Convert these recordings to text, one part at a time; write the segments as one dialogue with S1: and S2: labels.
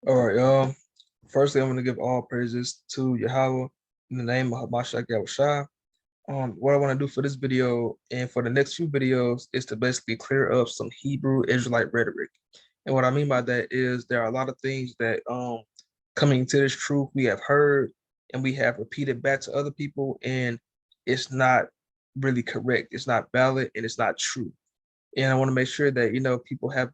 S1: All right, y'all. Firstly, I'm going to give all praises to Yahweh in the name of Hamashiach Yahushua. What I want to do for this video and for the next few videos is to basically clear up some Hebrew Israelite rhetoric. And what I mean by that is there are a lot of things that coming to this truth we have heard and we have repeated back to other people, and it's not really correct. It's not valid and it's not true. And I want to make sure that people have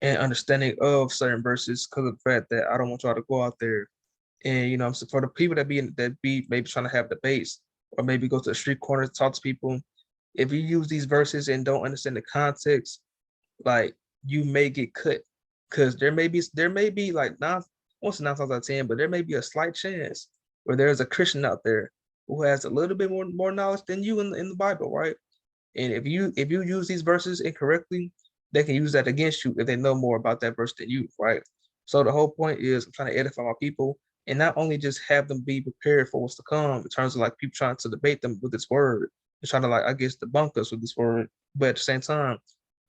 S1: an understanding of certain verses because of the fact that I don't want y'all to go out there and so for the people that be maybe trying to have debates or maybe go to the street corners talk to people, if you use these verses and don't understand the context, like you may get cut because there may be like not once 9 times out of 10, but there may be a slight chance where there's a Christian out there who has a little bit more knowledge than you in the Bible, right? And if you use these verses incorrectly, they can use that against you if they know more about that verse than you, right? So the whole point is I'm trying to edify my people and not only just have them be prepared for what's to come in terms of like people trying to debate them with this word and trying to like I guess debunk us with this word, but at the same time,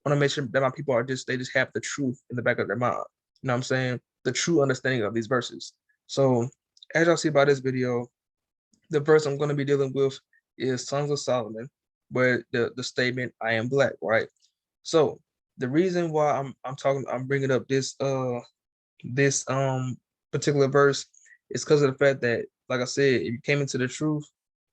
S1: I want to make sure that my people are just they just have the truth in the back of their mind. You know what I'm saying? The true understanding of these verses. So as y'all see by this video, the verse I'm going to be dealing with is Songs of Solomon, where the statement "I am black," right? So the reason why I'm bringing up this particular verse is because of the fact that, like I said, if you came into the truth,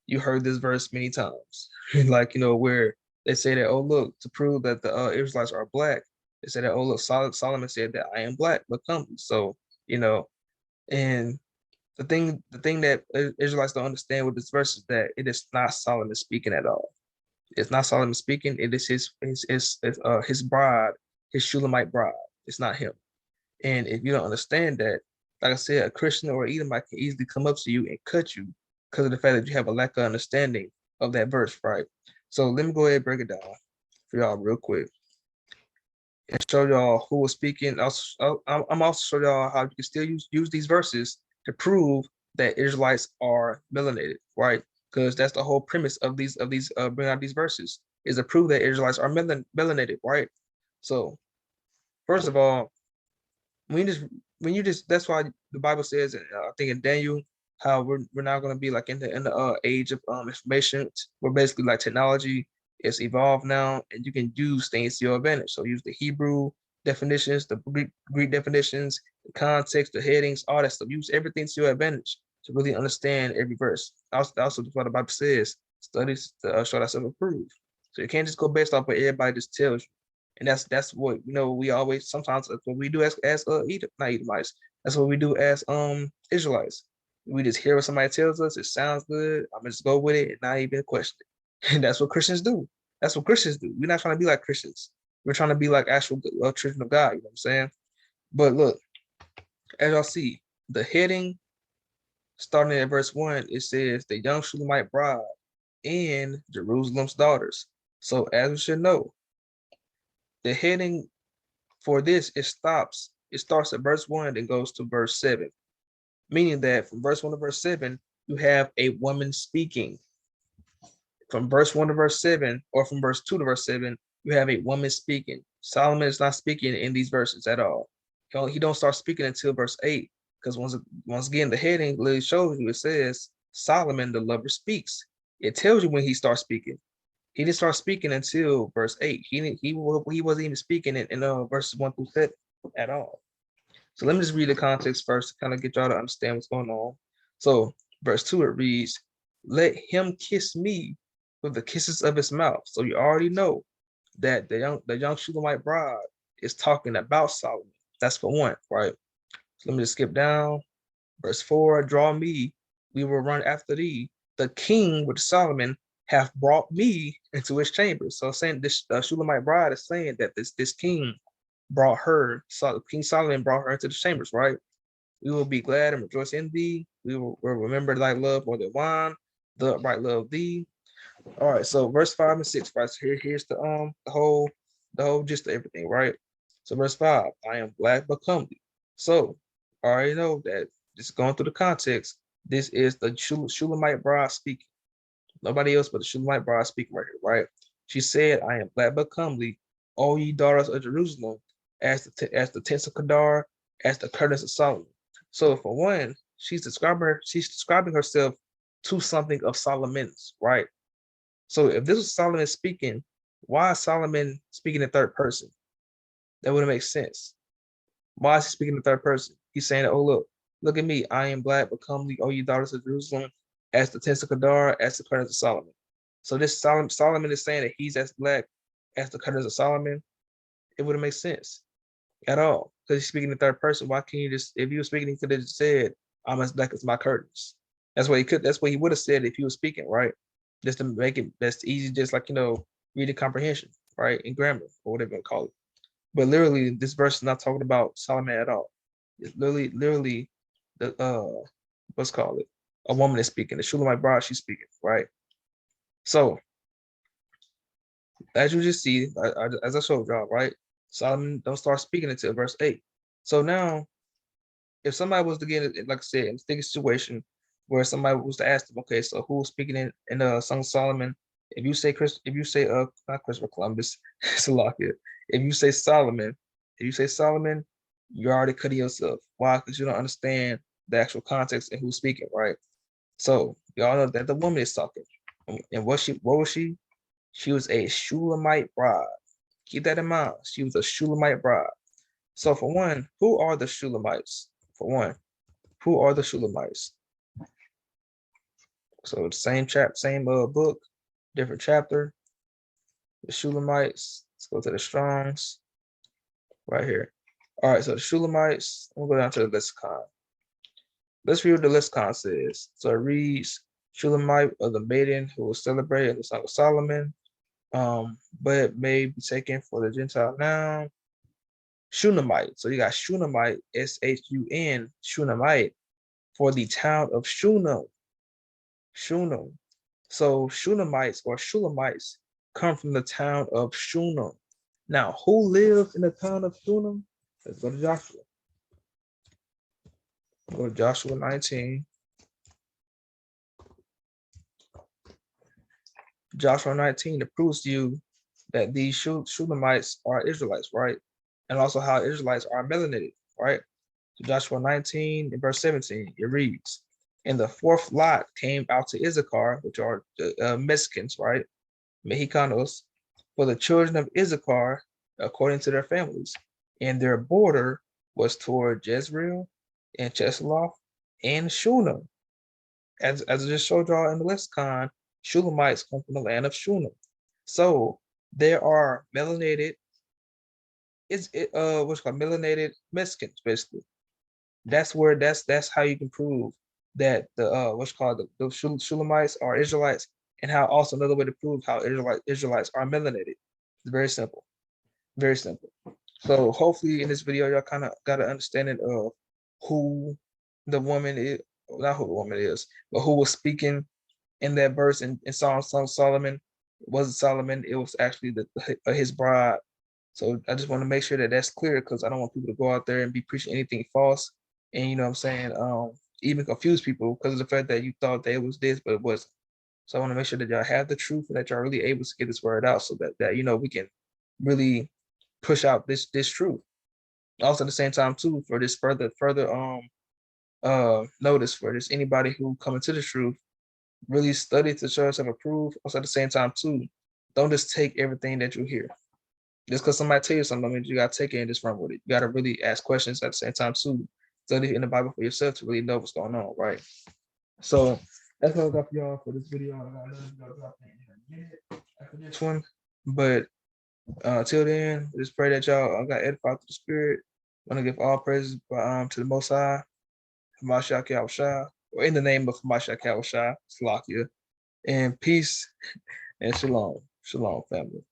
S1: you heard this verse many times, like where they say that, oh look, to prove that the Israelites are black, they say that, oh look, Solomon said that I am black, but come, so you know, and the thing that Israelites don't understand with this verse is that it is not Solomon speaking at all. It's not Solomon speaking. It is his bride, his Shulamite bride. It's not him. And if you don't understand that, like I said, a Christian or Edomite can easily come up to you and cut you because of the fact that you have a lack of understanding of that verse, right? So let me go ahead and break it down for y'all real quick and show y'all who was speaking. I'm also show y'all how you can still use these verses to prove that Israelites are melanated, right? Because that's the whole premise of these bring out these verses is to prove that Israelites are melanated, right? So first of all, when you just that's why the Bible says, I think in Daniel, how we're now going to be like in the age of information, where basically like technology is evolved now, and you can use things to your advantage. So use the Hebrew definitions, the Greek definitions, the context, the headings, all that stuff. Use everything to your advantage to really understand every verse. Also, what the Bible says, studies to show thyself approved. So you can't just go based off what everybody just tells you, and that's what we always sometimes that's what we do as not Edomites. That's what we do as Israelites. We just hear what somebody tells us, it sounds good, I'm gonna just go with it and not even question it. And that's what Christians do. That's what Christians do. We're not trying to be like Christians. We're trying to be like actual children of God, you know what I'm saying? But look, as y'all see, the heading starting at verse 1, it says the young Shulamite bride and Jerusalem's daughters. So as we should know, the heading for this, it starts at verse 1 and goes to verse 7, meaning that from verse 1 to verse 7, you have a woman speaking. From verse 1 to verse 7, or from verse 2 to verse 7, you have a woman speaking. Solomon is not speaking in these verses at all. He don't start speaking until verse 8, because once again, the heading literally shows you, it says Solomon the lover speaks. It tells you when he starts speaking. He didn't start speaking until verse 8. He wasn't even speaking in verses 1 through 7 at all. So let me just read the context first to kind of get y'all to understand what's going on. So verse 2, it reads, let him kiss me with the kisses of his mouth. So you already know that the young Shulamite bride is talking about Solomon. That's for one, right? So let me just skip down. Verse 4, draw me, we will run after thee. The king with Solomon hath brought me into his chamber. So saying this Shulamite bride is saying that this king brought her, so King Solomon brought her into the chambers, right? We will be glad and rejoice in thee. We'll remember thy love more than wine, the upright love thee. All right, so verse 5 and 6, right? So here's the whole gist of everything, right? So verse 5, I am black but comely. So I already know that just going through the context, this is the Shulamite bride speaking. Nobody else but the Shulamite bride speaking right here, right? She said, I am black but comely, all ye daughters of Jerusalem, as the tents of Kedar, as the curtains of Solomon. So for one, she's describing herself to something of Solomon's, right? So if this was Solomon speaking, why is Solomon speaking in third person? That wouldn't make sense. Why is he speaking in third person? He's saying, oh, look at me. I am black, but comely, O ye daughters of Jerusalem, as the tents of Kedar, as the curtains of Solomon. So this Solomon is saying that he's as black as the curtains of Solomon. It wouldn't make sense at all because he's speaking in third person. Why can't you just, if he was speaking, he could have just said, I'm as black as my curtains. That's what he would have said if he was speaking, right? Just to make it that's easy, just like, reading comprehension, right? In grammar or whatever you call it. But literally, this verse is not talking about Solomon at all. It's literally the what's called it? A woman is speaking. The Shulamite bride, she's speaking, right? So as you just see, as I showed y'all, right? Solomon don't start speaking until verse 8. So now, if somebody was to get, like I said, in a sticky situation where somebody was to ask them, okay, so who's speaking in the Song of Solomon? If you say not Christopher Columbus, Salakia. If you say Solomon, you're already cutting yourself. Why? Because you don't understand the actual context and who's speaking, right? So y'all know that the woman is talking. And what was she? She was a Shulamite bride. Keep that in mind. She was a Shulamite bride. So for one, who are the Shulamites? For one, who are the Shulamites? So same book, different chapter. The Shulamites. Let's go to the Strongs right here. All right, so the Shulamites. We'll go down to the lexicon. Let's read what the lexicon says. So it reads, Shulamite of the maiden who was celebrated in the Song of Solomon, but it may be taken for the Gentile noun. Shunammite. So you got Shunammite, S-H-U-N, Shunammite, for the town of Shunem. Shunem. So Shunamites or Shulamites come from the town of Shunem. Now, who lived in the town of Shunem? Let's go to Joshua. Go to Joshua 19. Joshua 19, it proves to you that these Shulamites are Israelites, right? And also how Israelites are melanated, right? So Joshua 19 and verse 17, it reads, and the fourth lot came out to Issachar, which are Mexicans, right? Mexicanos, for the children of Issachar, according to their families. And their border was toward Jezreel and Chesalon and Shunem. As I just showed y'all in the lexicon, Shulamites come from the land of Shunem. So there are melanated, what's called melanated Mexicans, basically. That's how you can prove that the what's called the Shulamites are Israelites, and how also another way to prove how Israelites are melanated. It's very simple, very simple. So hopefully in this video y'all kind of got an understanding of who the woman is, not who the woman is, but who was speaking in that verse in Song Solomon. It wasn't Solomon, it was actually his bride. So I just want to make sure that that's clear, because I don't want people to go out there and be preaching anything false, and you know what I'm saying, even confuse people because of the fact that you thought that it was this, but it wasn't. So I want to make sure that y'all have the truth and that y'all really able to get this word out, so that we can really push out this truth. Also at the same time too, for this further notice for this anybody who come into the truth, really study to show yourself approved. Also at the same time too, don't just take everything that you hear. Just because somebody tell you something, I mean, you gotta take it and just run with it. You gotta really ask questions at the same time too. Study in the Bible for yourself to really know what's going on, right? So that's what I got for y'all for this video. I got another video after this one, but till then, just pray that y'all got edified through the Spirit. I want to give all praises to the Most High, Hamashiach Yahushua, or in the name of Hamashiach Yahushua, Salakia, and peace and shalom, shalom, family.